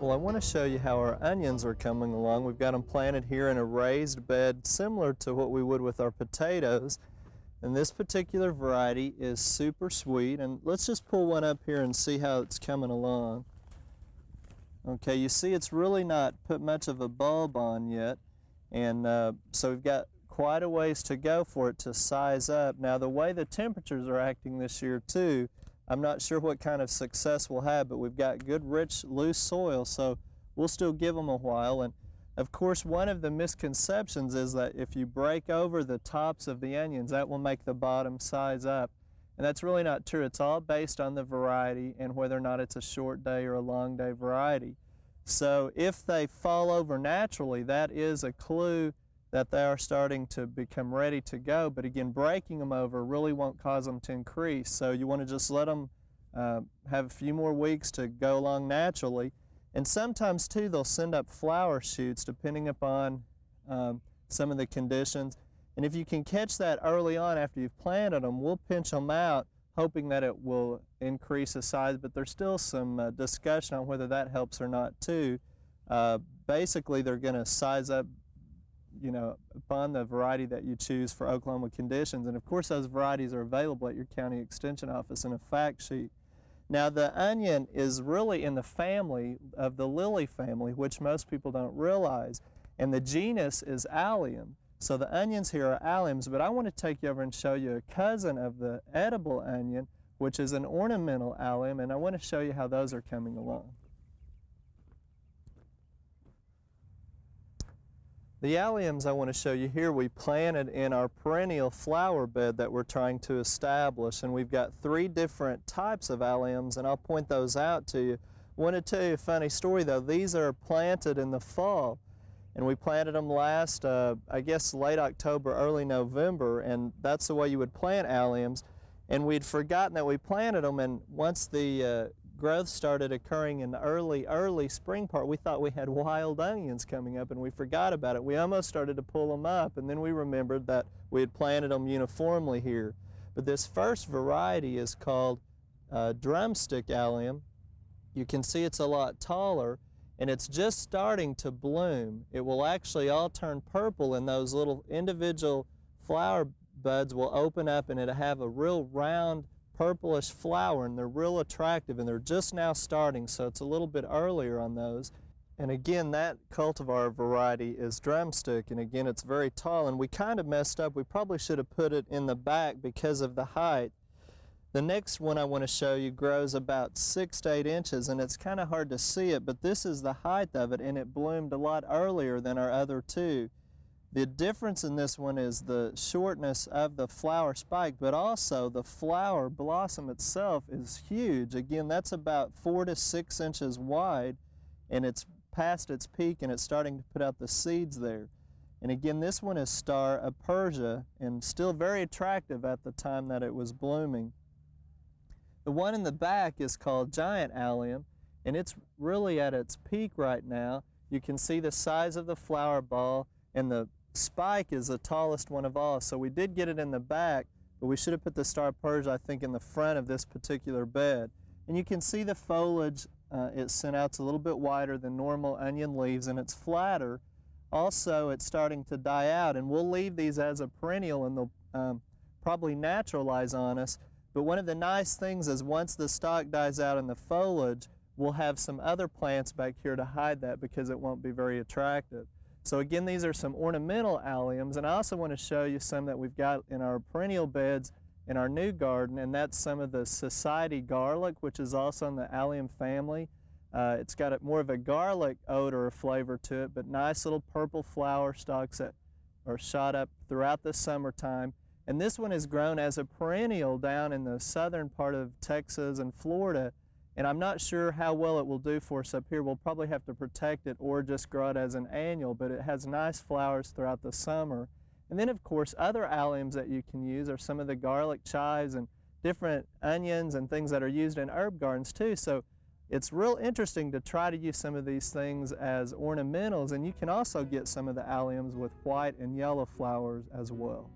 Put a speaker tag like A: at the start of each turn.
A: Well, I want to show you how our onions are coming along. We've got them planted here in a raised bed similar to what we would with our potatoes. And this particular variety is super sweet. And let's just pull one up here and see how it's coming along. Okay, you see it's really not put much of a bulb on yet. And so we've got quite a ways to go for it to size up. Now the way the temperatures are acting this year too, I'm not sure what kind of success we'll have, but we've got good, rich, loose soil, so we'll still give them a while. And of course, one of the misconceptions is that if you break over the tops of the onions, that will make the bottom size up. And that's really not true. It's all based on the variety and whether or not it's a short day or a long day variety. So if they fall over naturally, that is a clue that they are starting to become ready to go. But again, breaking them over really won't cause them to increase. So you want to just let them have a few more weeks to go along naturally. And sometimes too, they'll send up flower shoots depending upon some of the conditions. And if you can catch that early on after you've planted them, we'll pinch them out hoping that it will increase the size, but there's still some discussion on whether that helps or not too. Basically, they're going to size up, you know, upon the variety that you choose for Oklahoma conditions. And of course, those varieties are available at your county extension office in a fact sheet. Now, the onion is really in the family of the lily family, which most people don't realize. And the genus is allium. So the onions here are alliums, but I want to take you over and show you a cousin of the edible onion, which is an ornamental allium, and I want to show you how those are coming along. The alliums I want to show you here we planted in our perennial flower bed that we're trying to establish, and we've got 3 different types of alliums, and I'll point those out to you. I want to tell you a funny story though. These are planted in the fall, and we planted them last, I guess late October, early November, and that's the way you would plant alliums. And we'd forgotten that we planted them, and once the growth started occurring in the early spring part, we thought we had wild onions coming up and we forgot about it. We almost started to pull them up, and then we remembered that we had planted them uniformly here. But this first variety is called drumstick allium. You can see it's a lot taller, and it's just starting to bloom. It will actually all turn purple, and those little individual flower buds will open up and it'll have a real round purplish flower, and they're real attractive, and they're just now starting, so it's a little bit earlier on those. And again, that cultivar variety is drumstick, and again, it's very tall, and we kind of messed up. We probably should have put it in the back because of the height. The next one I want to show you grows about 6 to 8 inches, and it's kind of hard to see it, but this is the height of it, and it bloomed a lot earlier than our other 2. The difference in this one is the shortness of the flower spike, but also the flower blossom itself is huge. Again, that's about 4 to 6 inches wide, and it's past its peak, and it's starting to put out the seeds there. And again, this one is Star of Persia, and still very attractive at the time that it was blooming. The one in the back is called giant allium, and it's really at its peak right now. You can see the size of the flower ball, and the spike is the tallest one of all. So we did get it in the back, but we should have put the Star of Persia, I think, in the front of this particular bed. And you can see the foliage it sent out's a little bit wider than normal onion leaves, and it's flatter. Also, it's starting to die out, and we'll leave these as a perennial, and they'll probably naturalize on us. But one of the nice things is once the stalk dies out in the foliage, we'll have some other plants back here to hide that because it won't be very attractive. So again, these are some ornamental alliums, and I also want to show you some that we've got in our perennial beds in our new garden, and that's some of the society garlic, which is also in the allium family. It's got more of a garlic odor or flavor to it, but nice little purple flower stalks that are shot up throughout the summertime. And this one is grown as a perennial down in the southern part of Texas and Florida. And I'm not sure how well it will do for us up here. We'll probably have to protect it or just grow it as an annual, but it has nice flowers throughout the summer. And then, of course, other alliums that you can use are some of the garlic chives and different onions and things that are used in herb gardens too. So it's real interesting to try to use some of these things as ornamentals, and you can also get some of the alliums with white and yellow flowers as well.